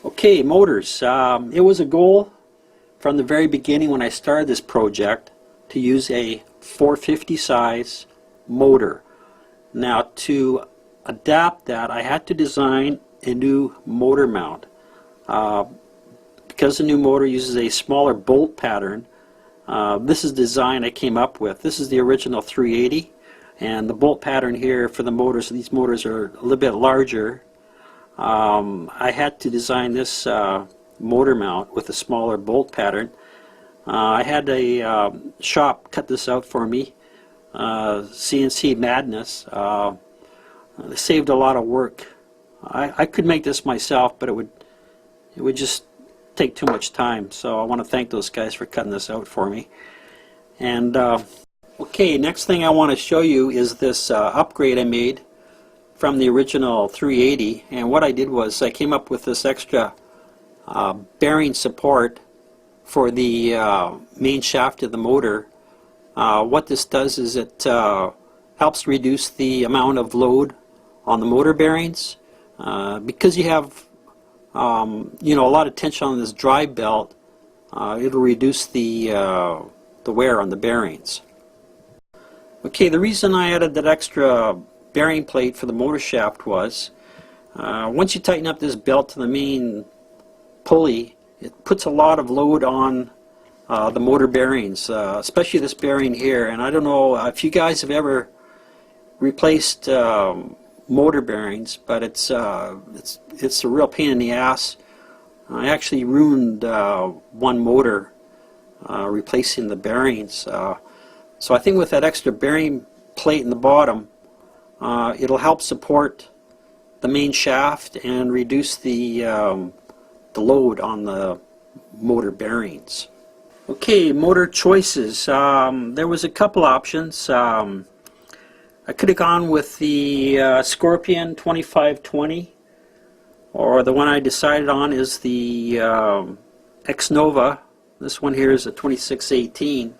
Okay, motors. It was a goal from the very beginning when I started this project to use a 450 size motor. Now, to adapt that, I had to design a new motor mount. Because the new motor uses a smaller bolt pattern, this is the design I came up with. This is the original 380, and the bolt pattern here for the motors, these motors are a little bit larger. I had to design this motor mount with a smaller bolt pattern. I had a shop cut this out for me, CNC Madness. It saved a lot of work. I could make this myself, but it would just take too much time, so I want to thank those guys for cutting this out for me. And okay, next thing I want to show you is this upgrade I made from the original 380, and what I did was I came up with this extra bearing support for the main shaft of the motor. What this does is it helps reduce the amount of load on the motor bearings, because you have a lot of tension on this drive belt. It'll reduce the wear on the bearings. Okay, the reason I added that extra bearing plate for the motor shaft was once you tighten up this belt to the main pulley, it puts a lot of load on the motor bearings, especially this bearing here. And I don't know if you guys have ever replaced motor bearings, but it's a real pain in the ass. I actually ruined one motor replacing the bearings. So I think with that extra bearing plate in the bottom, it'll help support the main shaft and reduce the load on the motor bearings. Okay, motor choices. There was a couple options. I could have gone with the Scorpion 2520, or the one I decided on is the X-Nova. This one here is a 2618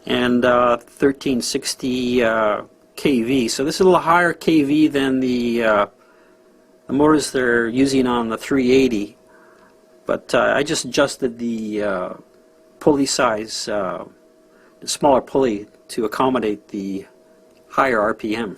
and 1360 kV. So this is a little higher kV than the motors they're using on the 380. But I just adjusted the pulley size, the smaller pulley, to accommodate the higher RPM.